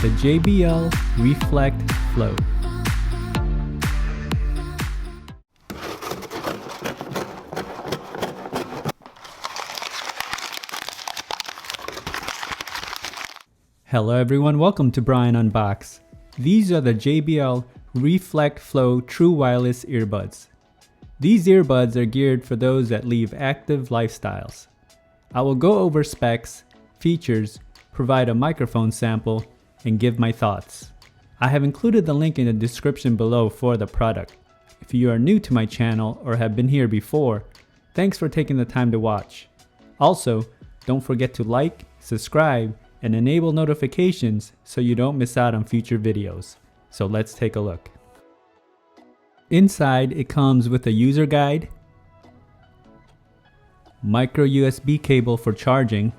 the JBL Reflect Flow. Hello everyone, welcome to Brian Unboxed. These are the JBL Reflect Flow True Wireless Earbuds. These earbuds are geared for those that lead active lifestyles. I will go over specs, features, provide a microphone sample, and give my thoughts. I have included the link in the description below for the product. If you are new to my channel or have been here before, thanks for taking the time to watch. Also, don't forget to like, subscribe, and enable notifications so you don't miss out on future videos. So let's take a look. Inside, it comes with a user guide, micro USB cable for charging,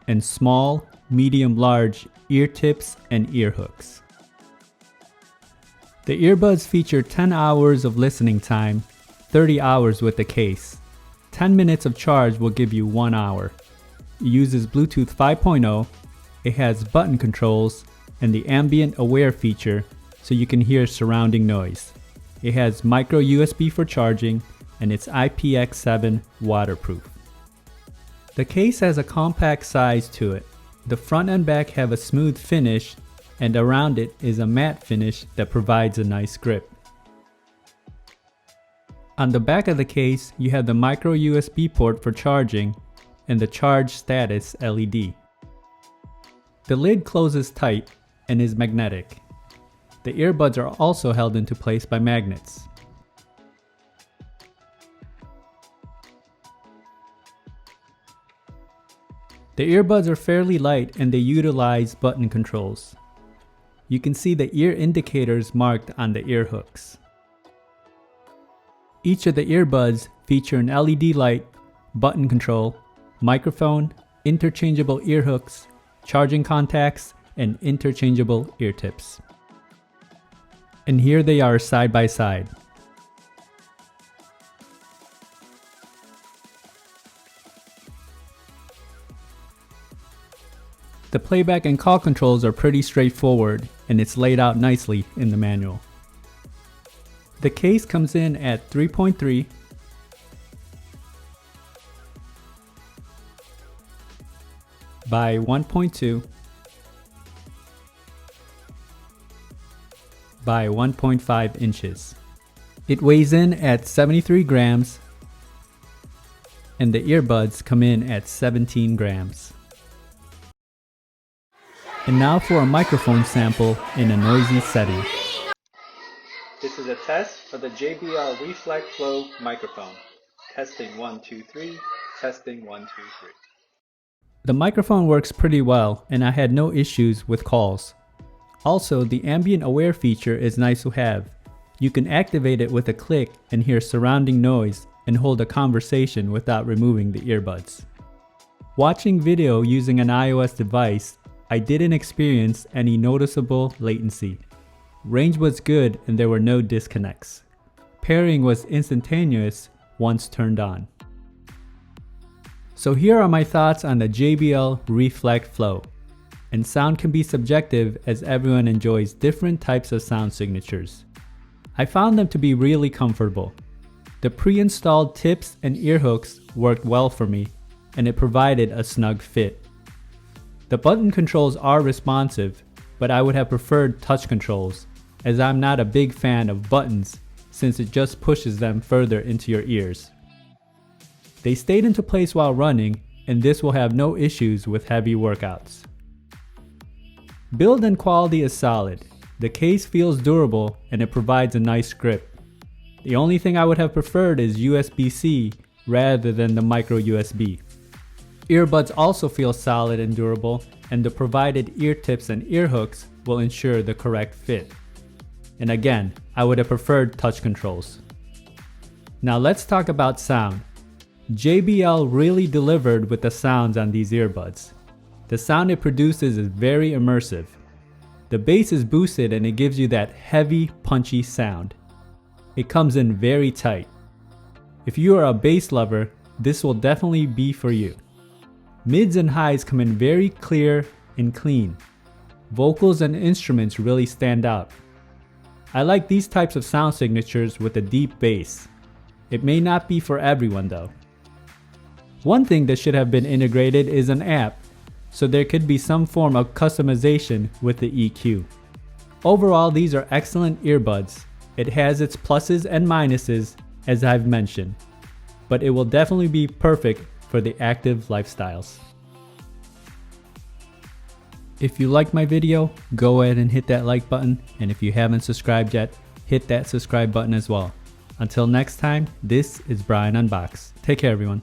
and small, medium, large ear tips and ear hooks. The earbuds feature 10 hours of listening time, 30 hours with the case. 10 minutes of charge will give you 1 hour. It uses Bluetooth 5.0, it has button controls, and the ambient aware feature so you can hear surrounding noise. It has micro USB for charging, and it's IPX7 waterproof. The case has a compact size to it. The front and back have a smooth finish, and around it is a matte finish that provides a nice grip. On the back of the case, you have the micro USB port for charging and the charge status LED. The lid closes tight and is magnetic. The earbuds are also held into place by magnets. The earbuds are fairly light and they utilize button controls. You can see the ear indicators marked on the ear hooks. Each of the earbuds feature an LED light, button control, microphone, interchangeable ear hooks, charging contacts, and interchangeable ear tips. And here they are side by side. The playback and call controls are pretty straightforward, and it's laid out nicely in the manual. The case comes in at 3.3 by 1.2 by 1.5 inches. It weighs in at 73 grams, and the earbuds come in at 17 grams. And now for a microphone sample in a noisy setting. This is a test for the JBL Reflect Flow microphone. Testing 1, 2, 3. Testing 1, 2, 3. The microphone works pretty well and I had no issues with calls. Also, the ambient aware feature is nice to have. You can activate it with a click and hear surrounding noise and hold a conversation without removing the earbuds. Watching video using an iOS device, I didn't experience any noticeable latency. Range was good and there were no disconnects. Pairing was instantaneous once turned on. So here are my thoughts on the JBL Reflect Flow. And sound can be subjective as everyone enjoys different types of sound signatures. I found them to be really comfortable. The pre-installed tips and ear hooks worked well for me, and it provided a snug fit. The button controls are responsive, but I would have preferred touch controls, as I'm not a big fan of buttons since it just pushes them further into your ears. They stayed into place while running, and this will have no issues with heavy workouts. Build and quality is solid. The case feels durable and it provides a nice grip. The only thing I would have preferred is USB-C rather than the micro USB. Earbuds also feel solid and durable, and the provided ear tips and ear hooks will ensure the correct fit. And again, I would have preferred touch controls. Now let's talk about sound. JBL really delivered with the sounds on these earbuds. The sound it produces is very immersive. The bass is boosted and it gives you that heavy, punchy sound. It comes in very tight. If you are a bass lover, this will definitely be for you. Mids and highs come in very clear and clean. Vocals and instruments really stand out. I like these types of sound signatures with a deep bass. It may not be for everyone though. One thing that should have been integrated is an app, so there could be some form of customization with the EQ. Overall, these are excellent earbuds. It has its pluses and minuses, as I've mentioned, but it will definitely be perfect for the active lifestyles. If you liked my video, go ahead and hit that like button, and if you haven't subscribed yet, hit that subscribe button as well. Until next time, this is Brian Unboxed. Take care, everyone.